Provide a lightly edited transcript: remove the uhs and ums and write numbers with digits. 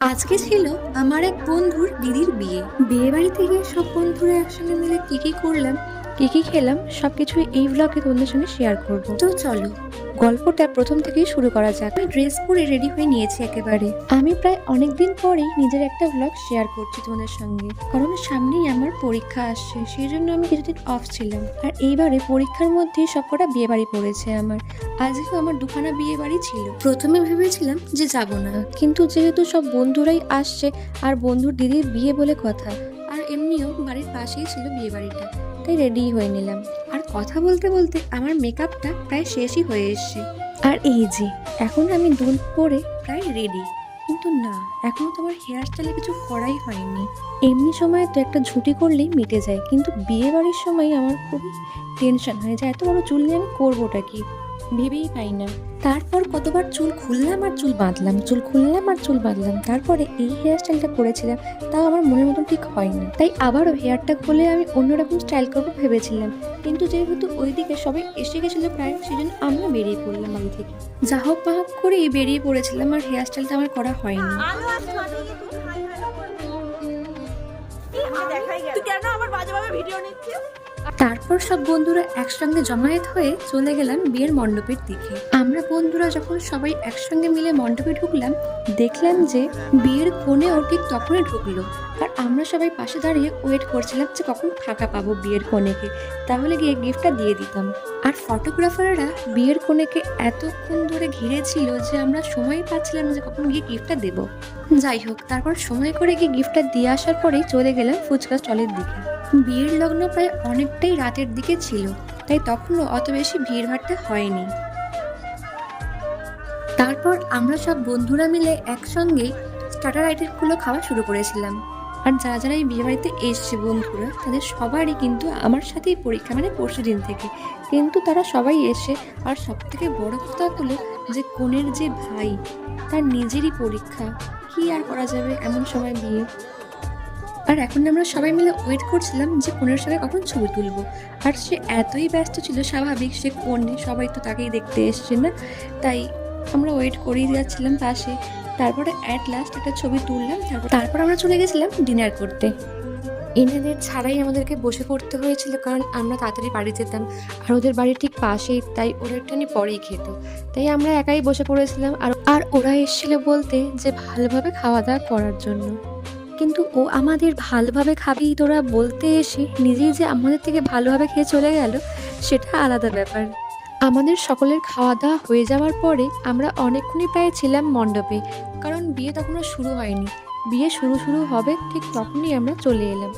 আজকে ছিল আমার এক বন্ধুর দিদির বিয়ে বাড়িতে গিয়ে সব বন্ধুরা একসঙ্গে মিলে কি কি করলাম, কি কি খেলাম, সবকিছু এই ব্লগে তোমাদের সঙ্গে শেয়ার করব। তো চলো গল্পটা প্রথম থেকেই শুরু করা যাক। আমি ড্রেস পরে রেডি হয়ে নিয়েছি একেবারে। আমি প্রায় অনেকদিন পরেই নিজের একটা ব্লগ শেয়ার করছি তোমাদের সঙ্গে, কারণ সামনেই আমার পরীক্ষা আসছে, সেই জন্য আমি কিছুদিন অফ ছিলাম। আর এইবারে পরীক্ষার মধ্যেই সবকটা বিয়ে বাড়ি পড়েছে আমার। আজকে আমার দুখানা বিয়ে বাড়ি ছিল। প্রথমে ভেবেছিলাম যে যাব না, কিন্তু যেহেতু সব বন্ধুরাই আসছে আর বন্ধুর দিদির বিয়ে বলে কথা, আর এমনিও বাড়ির পাশেই ছিল বিয়ে বাড়িটা, তাই রেডি হয়ে নিলাম। আর কথা বলতে বলতে আমার মেকআপটা প্রায় শেষই হয়ে এসছে। আর এই যে এখন আমি দুল পরে প্রায় রেডি, কিন্তু না, এখনো তো আমার হেয়ার স্টাইলে কিছু করাই হয়নি। এমনি সময় তো একটা ঝুঁটি করলেই মিটে যায়, কিন্তু বিয়ে বাড়ির সময় আমার খুবই টেনশন হয় যে এত বড় চুল নিয়ে আমি করবোটা কি, ভেবেই পাই না। তারপর কতবার চুল খুললাম আর চুল বাঁধলাম, চুল খুললাম আর চুল বাঁধলাম, তারপরে এই হেয়ার স্টাইলটা করেছিলাম, তাও আমার মনের মতন ঠিক হয়নি। তাই আবারও হেয়ারটা খুলে আমি অন্যরকম স্টাইল করবো ভেবেছিলাম, কিন্তু যেহেতু ওইদিকে সবাই এসে গেছিলো প্রায়, সেই জন্য আমিও বেরিয়ে পড়লাম বাড়ি থেকে। যা হোক বা হোক করেই বেরিয়ে পড়েছিলাম, আর হেয়ার স্টাইলটা আমার করা হয়নি। তারপর সব বন্ধুরা একসঙ্গে জমায়েত হয়ে চলে গেলাম বিয়ের মণ্ডপের দিকে। আমরা বন্ধুরা যখন সবাই একসঙ্গে মিলে মণ্ডপে ঢুকলাম, দেখলাম যে বিয়ের কনেও ঠিক তখনই ঢুকলো। আর আমরা সবাই পাশে দাঁড়িয়ে ওয়েট করছিলাম যে কখন ফাঁকা পাবো বিয়ের কনেকে, তাহলে গিয়ে গিফটটা দিয়ে দিতাম। আর ফটোগ্রাফাররা বিয়ের কনেকে এতক্ষণ ধরে ঘিরেছিল যে আমরা সময় পাচ্ছিলাম না যে কখন গিয়ে গিফটটা দেবো। যাই হোক, তারপর সময় করে গিয়ে গিফটটা দিয়ে আসার পরেই চলে গেলাম ফুচকা স্টলের দিকে। বিয়ের লগ্ন প্রায় অনেকটাই রাতের দিকে ছিল, তাই তখনও অত বেশি ভিড়ভাট্টা হয়নি। তারপর আমরা সব বন্ধুরা মিলে একসঙ্গে স্টার্টার আইটেমগুলো খাওয়া শুরু করেছিলাম। আর যারা যারা এই বিয়েবাড়িতে এসছে বন্ধুরা, তাদের সবারই কিন্তু আমার সাথেই পরীক্ষা, মানে পরশু দিন থেকে, কিন্তু তারা সবাই এসে। আর সব থেকে বড় কথা হলো যে কনের যে ভাই, তার নিজেরই পরীক্ষা, কি আর করা যাবে এমন সময় বিয়ে। আর এখন আমরা সবাই মিলে ওয়েট করছিলাম যে কনের সঙ্গে কখন ছবি তুলবো। আর সে এতই ব্যস্ত ছিল, স্বাভাবিক, সে কনে, সবাই তো তাকেই দেখতে এসছে না, তাই আমরা ওয়েট করেই যাচ্ছিলাম পাশে। তারপরে অ্যাট লাস্ট একটা ছবি তুললাম, তারপর আমরা চলে গেছিলাম ডিনার করতে। এনাদের ছাড়াই আমাদেরকে বসে পড়তে হয়েছিল, কারণ আমরা তাড়াতাড়ি বাড়ি যেতাম, আর ওদের বাড়ি ঠিক পাশেই, তাই ওরা একটুখানি পরেই খেত, তাই আমরা একাই বসে পড়েছিলাম। আর ওরা এসেছিল বলতে যে ভালোভাবে খাওয়া দাওয়া করার জন্য, কিন্তু ও আমাদের ভালোভাবে খাবি তোরা বলতে এসে নিজেই যে আমাদের থেকে ভালোভাবে খেয়ে চলে গেল, সেটা আলাদা ব্যাপার। আমাদের সকলের খাওয়া দাওয়া হয়ে যাওয়ার পরে আমরা অনেকক্ষণই প্রায় ছিলাম মণ্ডপে, কারণ বিয়ে তখনও শুরু হয়নি। বিয়ে শুরু হবে ঠিক তখনই আমরা চলে এলাম।